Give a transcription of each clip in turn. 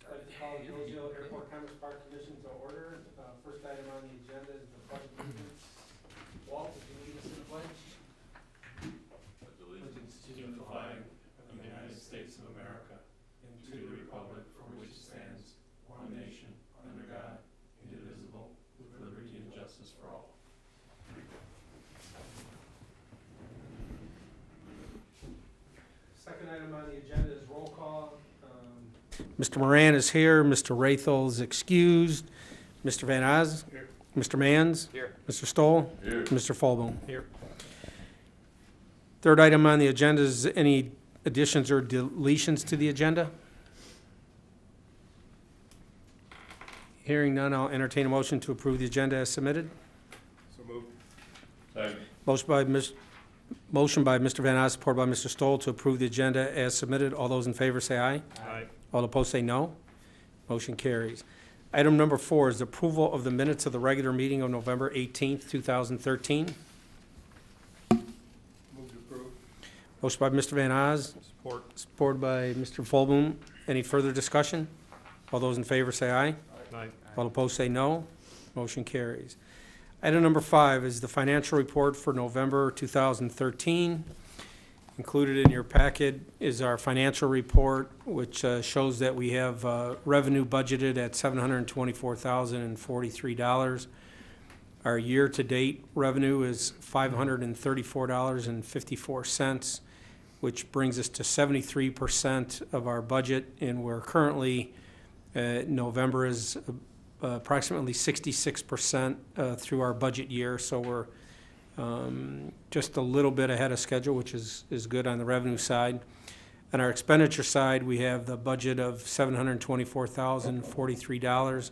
I'd like to call the Hillsdale Airport Commerce Park Commission to order. First item on the agenda is the pledge of allegiance. Walt, would you lead us in the pledge? Pledge allegiance to the flag of the United States of America and to the republic for which it stands, one nation, under God, indivisible, with liberty and justice for all. Second item on the agenda is roll call. Mr. Moran is here. Mr. Rathel is excused. Mr. Van Oz? Here. Mr. Mans? Here. Mr. Stoll? Here. Mr. Fulboom? Here. Third item on the agenda is any additions or deletions to the agenda? Hearing none, I'll entertain a motion to approve the agenda as submitted. So moved. Second. Motion by Mr. Van Oz, supported by Mr. Stoll to approve the agenda as submitted. All those in favor say aye. Aye. All opposed say no. Motion carries. Item number 4 is approval of the minutes of the regular meeting of November 18th, 2013. Move to approve. Motion by Mr. Van Oz, Support. supported by Mr. Fulboom. Any further discussion? All those in favor say aye. Aye. All opposed say no. Motion carries. Item number 5 is the financial report for November 2013. Included in your packet is our financial report, which shows that we have revenue budgeted at $724,043. Our year-to-date revenue is $534.54, which brings us to 73% of our budget, and we're currently, November is approximately 66% through our budget year, so we're just a little bit ahead of schedule, which is good on the revenue side. On our expenditure side, we have the budget of $724,043.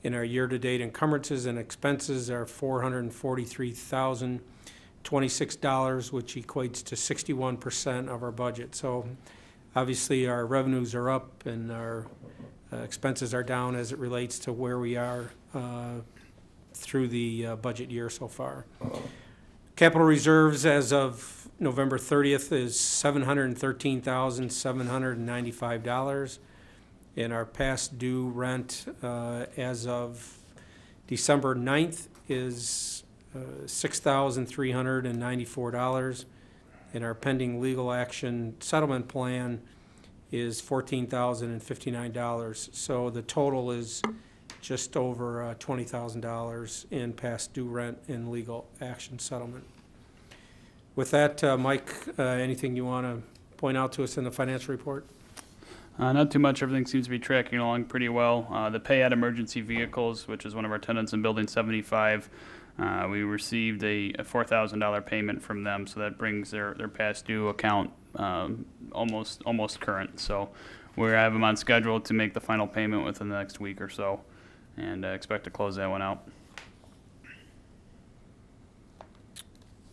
In our year-to-date encumbrances and expenses are $443,026, which equates to 61% of our budget. So obviously our revenues are up and our expenses are down as it relates to where we are through the budget year so far. Capital reserves as of November 30th is $713,795. And our past due rent as of December 9th is $6,394. And our pending legal action settlement plan is $14,059. So the total is just over $20,000 in past due rent and legal action settlement. With that, Mike, anything you want to point out to us in the financial report? Not too much. Everything seems to be tracking along pretty well. The pay at emergency vehicles, which is one of our tenants in Building 75, we received a $4,000 payment from them, so that brings their past due account almost current. So we have them on schedule to make the final payment within the next week or so, and expect to close that one out.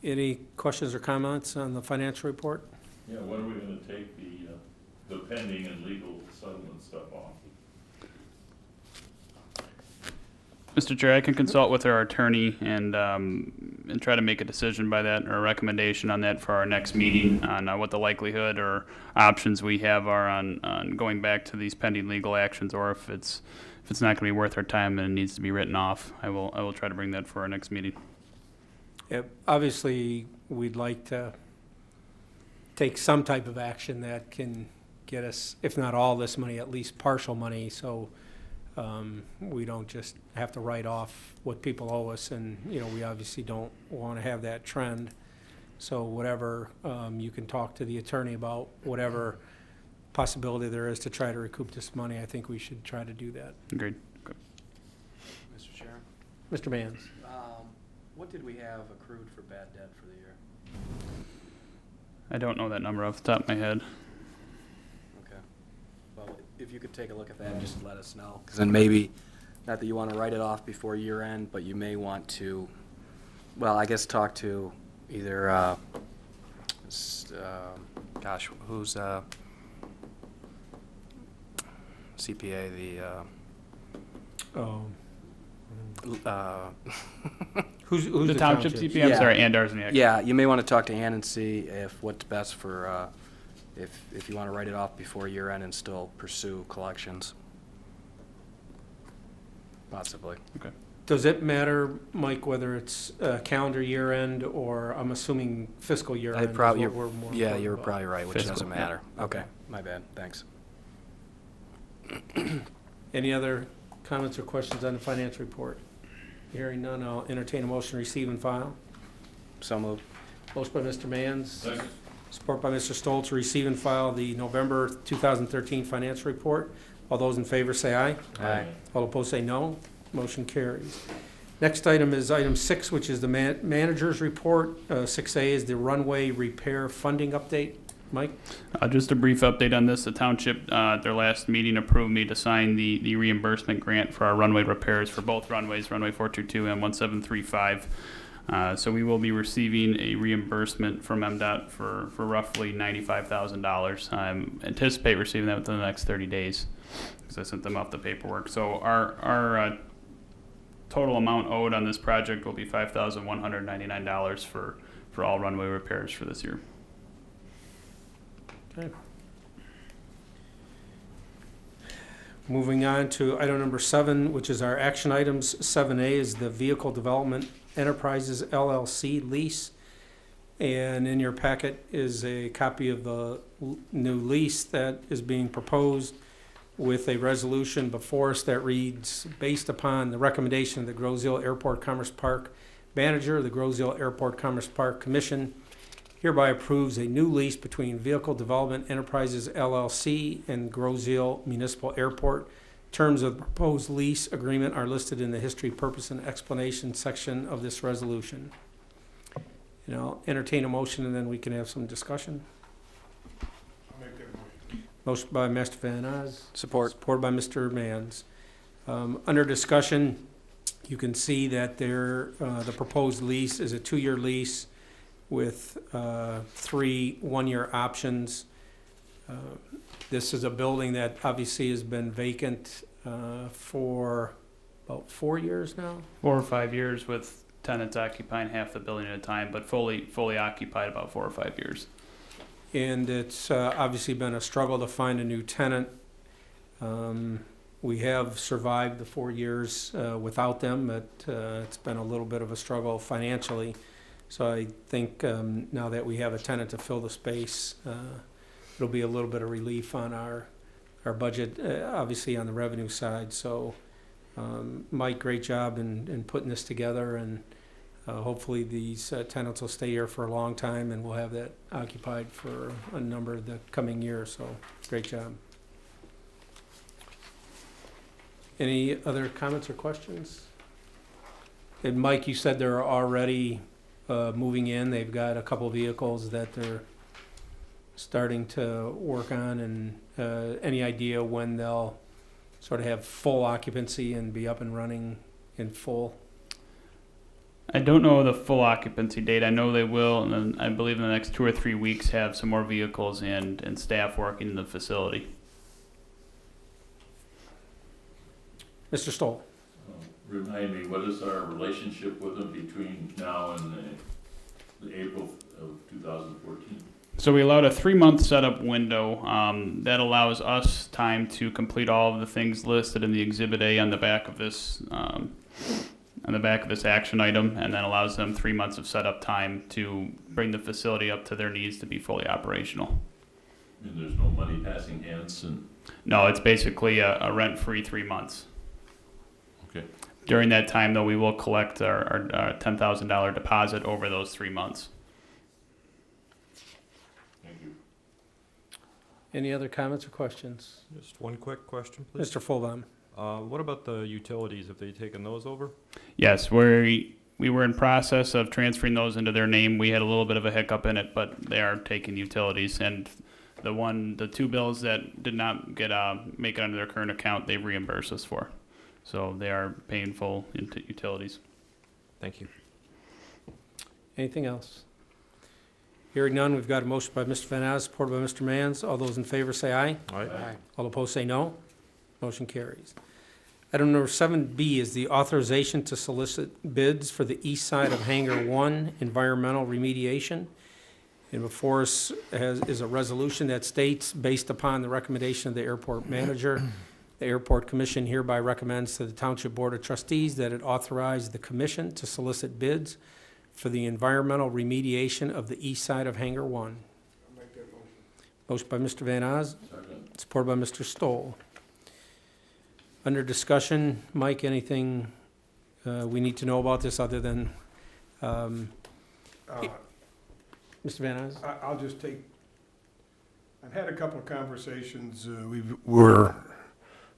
Any questions or comments on the financial report? Yeah, when are we gonna take the pending and legal settlement stuff off? Mr. Chair, I can consult with our attorney and try to make a decision by that, or a recommendation on that for our next meeting on what the likelihood or options we have are on going back to these pending legal actions, or if it's not going to be worth our time and it needs to be written off. I will try to bring that for our next meeting. Yeah, obviously, we'd like to take some type of action that can get us, if not all this money, at least partial money, so we don't just have to write off what people owe us, and we obviously don't want to have that trend. So whatever, you can talk to the attorney about whatever possibility there is to try to recoup this money. I think we should try to do that. Agreed. Okay. Mr. Chair, Mr. Mans? what did we have accrued for bad debt for the year? I don't know that number off the top of my head. Okay. Well, if you could take a look at that and just let us know. Because then maybe, not that you want to write it off before year end, but you may want to, well, I guess talk to either, gosh, who's CPA, Oh. the, Who's The township CPA? I'm Yeah. sorry, and Arsenic. yeah, you may want to talk to Ann and see if what's best for, if you want to write it off before year end and still pursue collections. possibly. Does it matter, Mike, whether it's calendar year end or I'm assuming fiscal year end? I is probably, what we're more yeah, important you're about? probably right, which Fiscal, doesn't yeah. matter. Okay, my bad, thanks. Any other comments or questions on the finance report? Hearing none, I'll entertain a motion to receive and file. So moved. Motion by Mr. Mans, Second. support by Mr. Stoll to receive and file the November 2013 financial report. All those in favor say aye. Aye. All opposed say no. Motion carries. Next item is item 6, which is the manager's report. 6A is the runway repair funding update. Mike? Just a brief update on this. The township, at their last meeting, approved me to sign the reimbursement grant for our runway repairs for both runways, runway 422 and 1735. So we will be receiving a reimbursement from MDOT for roughly $95,000. I anticipate receiving that within the next 30 days because I sent them off the paperwork. So our total amount owed on this project will be $5,199 for all runway repairs for this year. Okay. Moving on to item number 7, which is our action items. 7A is the Vehicle Development Enterprises LLC lease. And in your packet is a copy of the new lease that is being proposed with a resolution before us that reads, based upon the recommendation of the Groseal Airport Commerce Park manager, the Groseal Airport Commerce Park Commission hereby approves a new lease between Vehicle Development Enterprises LLC and Groseal Municipal Airport. Terms of the proposed lease agreement are listed in the history, purpose, and explanation section of this resolution. And I'll entertain a motion and then we can have some discussion. I'll make that motion. Motion by Mr. Van Oz. Support. Supported by Mr. Mans. Under discussion, you can see that the proposed lease is a 2-year lease with 3 one-year options. This is a building that obviously has been vacant for about 4 years now. 4 or 5 years with tenants occupying half the building at a time, but fully occupied about 4 or 5 years. And it's obviously been a struggle to find a new tenant. We have survived the 4 years without them, but it's been a little bit of a struggle financially. So I think now that we have a tenant to fill the space, it'll be a little bit of relief on our budget, obviously on the revenue side. So Mike, great job in putting this together, and hopefully these tenants will stay here for a long time and we'll have that occupied for a number of the coming years. So great job. Any other comments or questions? And Mike, you said they're already moving in. They've got a couple vehicles that they're starting to work on, and any idea when they'll sort of have full occupancy and be up and running in full? I don't know the full occupancy date. I know they will, and then I believe in the next 2 or 3 weeks have some more vehicles and staff working in the facility. Mr. Stoll? Remind me, what is our relationship with them between now and the April of 2014? So we allowed a 3-month setup window that allows us time to complete all of the things listed in the Exhibit A on the back of this action item, and then allows them 3 months of setup time to bring the facility up to their needs to be fully operational. And there's no money passing hands and? No, it's basically a rent-free 3 months. Okay. During that time, though, we will collect our $10,000 deposit over those 3 months. Thank you. Any other comments or questions? Just one quick question, please. Mr. Fulbaum? What about the utilities? Have they taken those over? Yes, we were in process of transferring those into their name. We had a little bit of a hiccup in it, but they are taking utilities. And the 2 bills that did not get make it under their current account, they reimbursed us for. So they are paying full into utilities. Thank you. Anything else? Hearing none, we've got a motion by Mr. Van Oz, supported by Mr. Mans. All those in favor say aye. All right. All opposed say no. Motion carries. Item number 7B is the authorization to solicit bids for the east side of Hangar 1 environmental remediation. And before us is a resolution that states, based upon the recommendation of the airport manager, The Airport Commission hereby recommends to the Township Board of Trustees that it authorize the commission to solicit bids for the environmental remediation of the east side of Hangar 1. Motion by Mr. Van Oz, Second. supported by Mr. Stoll. Under discussion, Mike, anything we need to know about this other than, Mr. Van Oz? I'll just take, I've had a couple of conversations. We're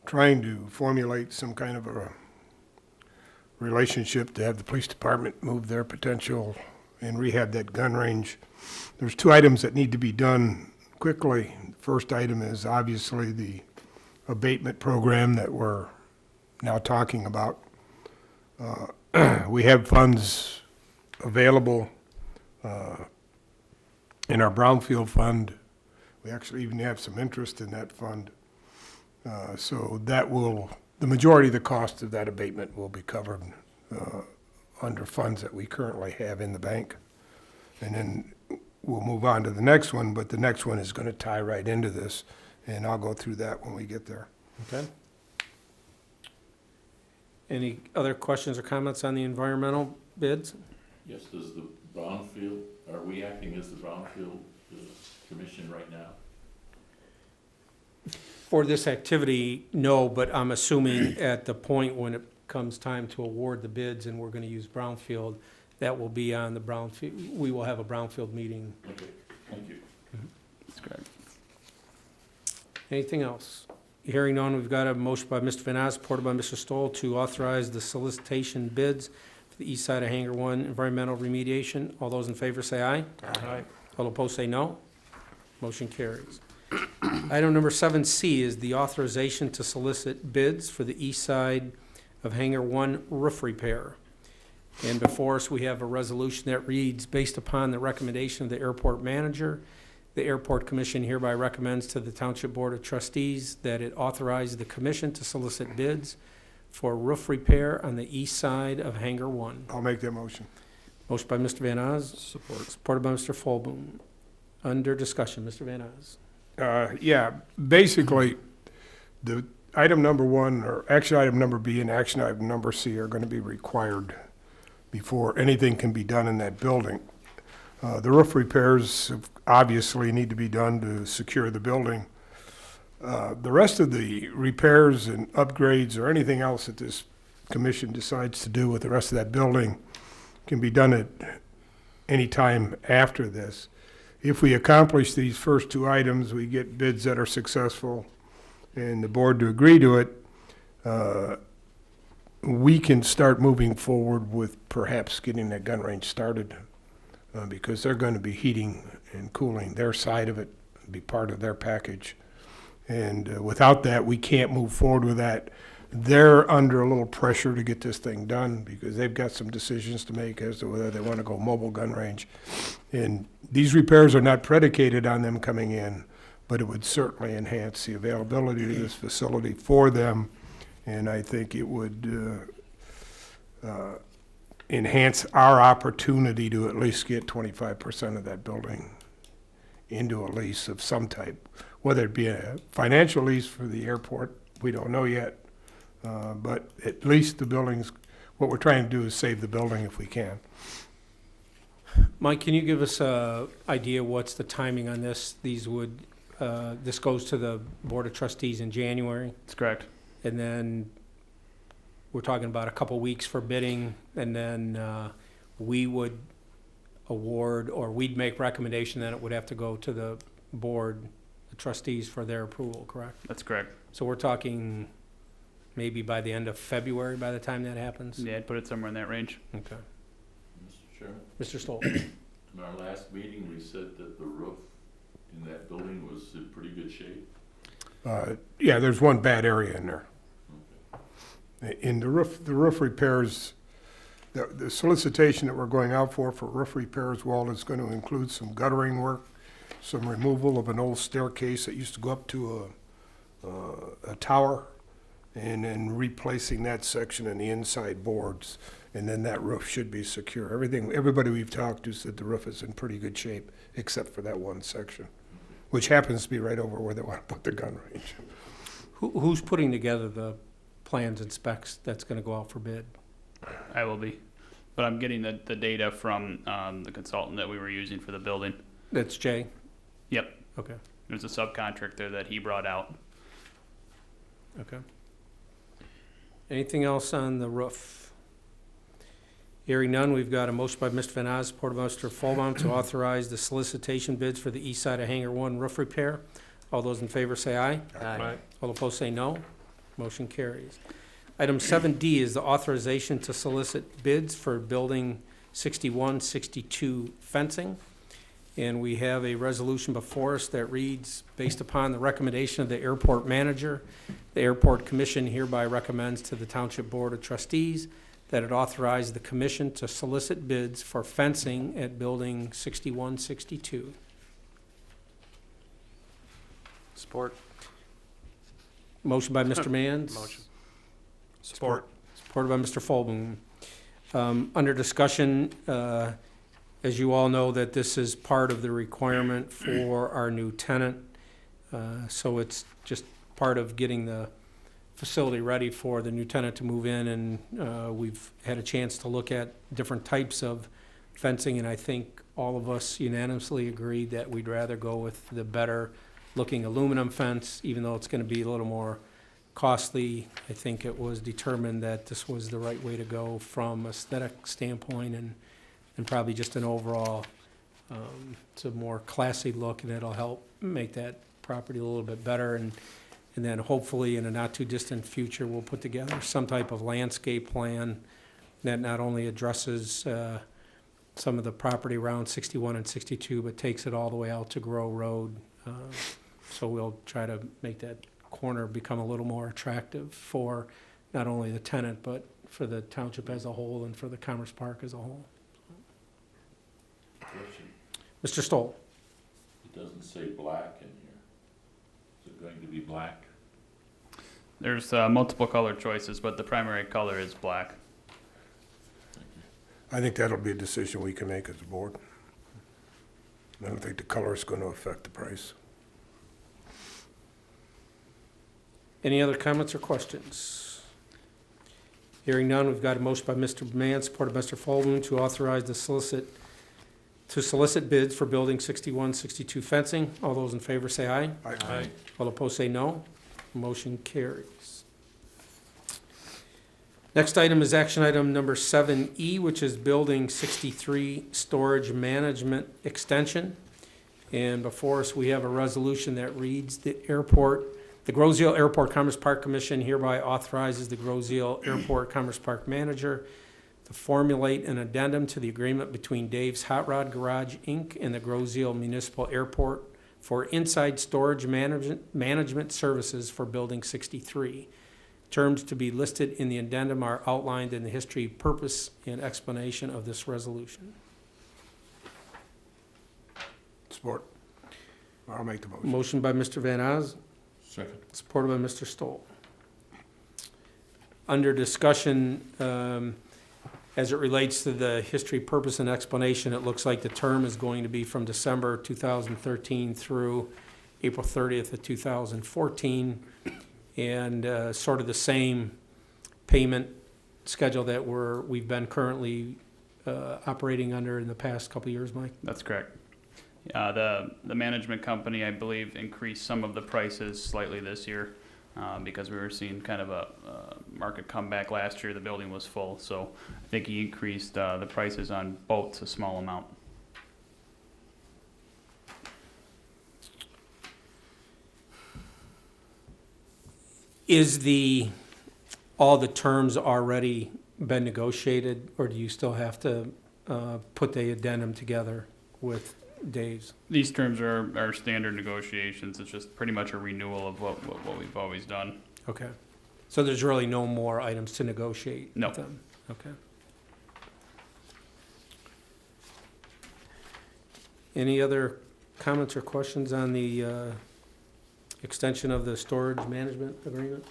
trying to formulate some kind of a relationship to have the police department move their potential and rehab that gun range. There's two items that need to be done quickly. The first item is obviously the abatement program that we're now talking about. We have funds available in our Brownfield fund. We actually even have some interest in that fund. So that will, the majority of the cost of that abatement will be covered under funds that we currently have in the bank. And then we'll move on to the next one, but the next one is going to tie right into this, and I'll go through that when we get there. Okay. Any other questions or comments on the environmental bids? Yes, does the Brownfield, are we acting as the Brownfield Commission right now? For this activity, no, but I'm assuming at the point when it comes time to award the bids and we're going to use Brownfield, that will be on the Brownfield, we will have a Brownfield meeting. Okay, thank you. That's correct. Anything else? Hearing none, we've got a motion by Mr. Van Oz, supported by Mr. Stoll, to authorize the solicitation bids for the east side of Hangar 1 environmental remediation. All those in favor say aye. Aye. All opposed say no. Motion carries. Item number 7C is the authorization to solicit bids for the east side of Hangar 1 roof repair. And before us, we have a resolution that reads, based upon the recommendation of the airport manager, the Airport Commission hereby recommends to the Township Board of Trustees that it authorize the commission to solicit bids for roof repair on the east side of Hangar 1. I'll make that motion. Motion by Mr. Van Oz, Support. supported by Mr. Fulboom. Under discussion, Mr. Van Oz. Yeah, basically, the item number one, or action item number B and action item number C are going to be required before anything can be done in that building. The roof repairs obviously need to be done to secure the building. The rest of the repairs and upgrades or anything else that this commission decides to do with the rest of that building can be done at any time after this. If we accomplish these first two items, we get bids that are successful and the board to agree to it, we can start moving forward with perhaps getting that gun range started because they're going to be heating and cooling their side of it, be part of their package. And without that, we can't move forward with that. They're under a little pressure to get this thing done because they've got some decisions to make as to whether they want to go mobile gun range. And these repairs are not predicated on them coming in, but it would certainly enhance the availability of this facility for them. And I think it would enhance our opportunity to at least get 25% of that building into a lease of some type, whether it be a financial lease for the airport, we don't know yet. But at least the buildings, what we're trying to do is save the building if we can. Mike, can you give us an idea what's the timing on this? These would, this goes to the Board of Trustees in January, That's correct. and then we're talking about a couple weeks for bidding, and then we would award, or we'd make recommendation, then it would have to go to the board, the trustees for their approval, correct? That's correct. So we're talking maybe by the end of February by the time that happens? Yeah, I'd put it somewhere in that range. Okay. Mr. Chairman, Mr. Stoll? in our last meeting, we said that the roof in that building was in pretty good shape. Yeah, there's one bad area in there. Okay. In the roof repairs, the solicitation that we're going out for roof repairs, Walt, is going to include some guttering work, some removal of an old staircase that used to go up to a tower, and then replacing that section and the inside boards, and then that roof should be secure. Everybody we've talked to said the roof is in pretty good shape, except for that one section, which happens to be right over where they want to put the gun range. Who's putting together the plans and specs that's gonna go out for bid? I will be. But I'm getting the data from the consultant that we were using for the building. That's Jay? Yep. Okay, There's a subcontractor that he brought out. okay. Anything else on the roof? Hearing none, we've got a motion by Mr. Van Oz, supported by Mr. Fulbaum, to authorize the solicitation bids for the east side of Hangar 1 roof repair. All those in favor say aye. Aye. All opposed say no. Motion carries. Item 7D is the authorization to solicit bids for Building 6162 fencing. And we have a resolution before us that reads, based upon the recommendation of the airport manager, the Airport Commission hereby recommends to the Township Board of Trustees that it authorize the commission to solicit bids for fencing at Building 6162. Support. Motion by Mr. Mans. Motion. Support. Supported by Mr. Fulton. Under discussion, as you all know, that this is part of the requirement for our new tenant. So it's just part of getting the facility ready for the new tenant to move in, and we've had a chance to look at different types of fencing, and I think all of us unanimously agreed that we'd rather go with the better looking aluminum fence, even though it's gonna be a little more costly. I think it was determined that this was the right way to go from aesthetic standpoint and probably just an overall, it's a more classy look, and it'll help make that property a little bit better. And then hopefully in a not too distant future, we'll put together some type of landscape plan that not only addresses some of the property around 61 and 62, but takes it all the way out to Grow Road. So we'll try to make that corner become a little more attractive for not only the tenant, but for the township as a whole and for the Commerce Park as a whole. Question. Mr. Stoll? It doesn't say black in here. Is it going to be black? There's multiple color choices, but the primary color is black. I think that'll be a decision we can make as a board. I don't think the color is going to affect the price. Any other comments or questions? Hearing none, we've got a motion by Mr. Mann, supported by Mr. Fulton, to authorize the solicit bids for Building 6162 fencing. All those in favor say aye. Aye. All opposed say no. Motion carries. Next item is action item number 7E, which is Building 63 Storage Management Extension. And before us, we have a resolution that reads, the Groseal Airport Commerce Park Commission hereby authorizes the Groseal Airport Commerce Park Manager to formulate an addendum to the agreement between Dave's Hot Rod Garage, Inc. and the Groseal Municipal Airport for inside storage management services for Building 63. Terms to be listed in the addendum are outlined in the history, purpose, and explanation of this resolution. Support. I'll make the motion. Motion by Mr. Van Oz, Second. supported by Mr. Stoll. Under discussion, as it relates to the history, purpose, and explanation, it looks like the term is going to be from December 2013 through April 30th of 2014, and sort of the same payment schedule that we've been currently operating under in the past couple of years, Mike? That's correct. The management company, I believe, increased some of the prices slightly this year because we were seeing kind of a market comeback last year. The building was full, so I think he increased the prices on boats a small amount. Is all the terms already been negotiated, or do you still have to put the addendum together with Dave's? These terms are standard negotiations. It's just pretty much a renewal of what we've always done. Okay. So there's really no more items to negotiate No. with them? Okay. Any other comments or questions on the extension of the storage management agreement?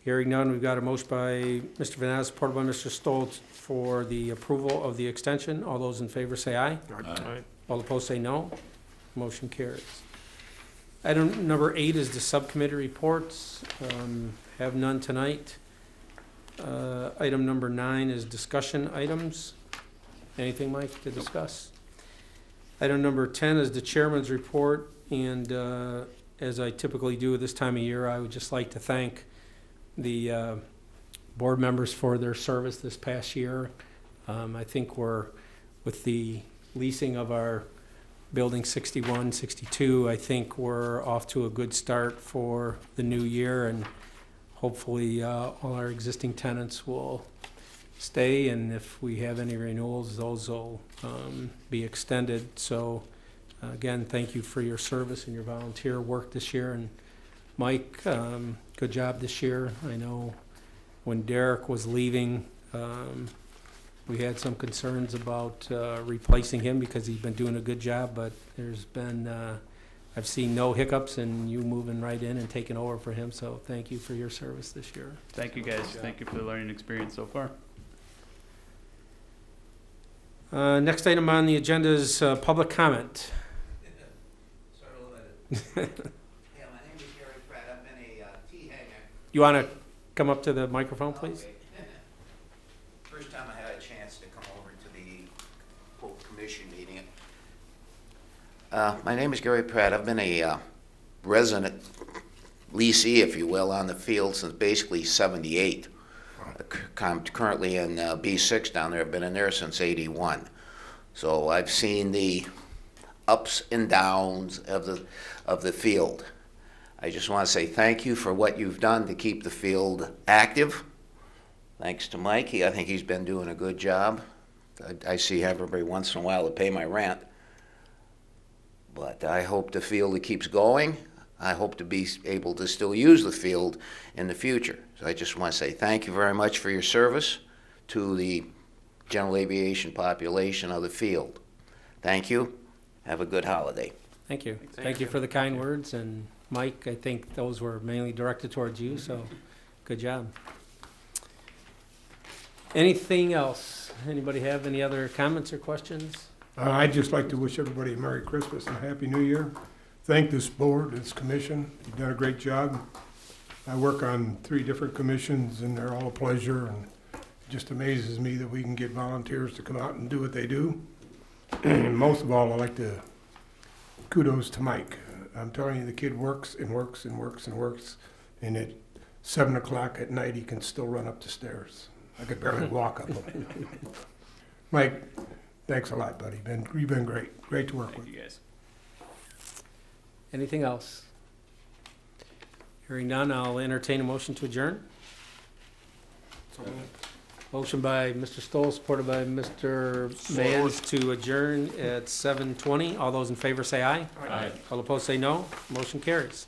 Hearing none, we've got a motion by Mr. Van Ness, supported by Mr. Stoltz, for the approval of the extension. All those in favor say aye. Aye. All opposed say no. Motion carries. Item number 8 is the subcommittee reports. Have none tonight. Item number 9 is discussion items. Anything, Mike, to discuss? Item number 10 is the chairman's report, and as I typically do at this time of year, I would just like to thank the board members for their service this past year. I think we're, with the leasing of our building 61, 62, I think we're off to a good start for the new year, and hopefully all our existing tenants will stay, and if we have any renewals, those will be extended. So again, thank you for your service and your volunteer work this year. And Mike, good job this year. I know when Derek was leaving, we had some concerns about replacing him because he's been doing a good job, but there's been, I've seen no hiccups and you moving right in and taking over for him. So thank you for your service this year. Thank you, guys. Thank you for the learning experience so far. Next item on the agenda is public comment. Sort of limited. Yeah, my name is Gary Pratt. I've been a tea hanger. You want to come up to the microphone, please? Okay. First time I had a chance to come over to the quote commission meeting. My name is Gary Pratt. I've been a resident leasee, if you will, on the field since basically '78. I'm currently in B6 down there. I've been in there since '81. So I've seen the ups and downs of the field. I just want to say thank you for what you've done to keep the field active. Thanks to Mike. I think he's been doing a good job. I see him every once in a while to pay my rent. But I hope the field keeps going. I hope to be able to still use the field in the future. So I just want to say thank you very much for your service to the general aviation population of the field. Thank you. Have a good holiday. Thank you. Thank you for the kind words. And Mike, I think those were mainly directed towards you, so good job. Anything else? Anybody have any other comments or questions? I'd just like to wish everybody a Merry Christmas and a Happy New Year. Thank this board, this commission. You've done a great job. I work on 3 different commissions, and they're all a pleasure, and it just amazes me that we can get volunteers to come out and do what they do. And most of all, I'd like to kudos to Mike. I'm telling you, the kid works and works and works and works, and at 7 o'clock at night, he can still run up the stairs. I could barely walk up them. Mike, thanks a lot, buddy. You've been great. Great to work with. Thank you, guys. Anything else? Hearing none, I'll entertain a motion to adjourn. Motion by Mr. Stoll, supported by Mr. Mans to adjourn at 7:20. All those in favor say aye. Aye. All opposed say no. Motion carries.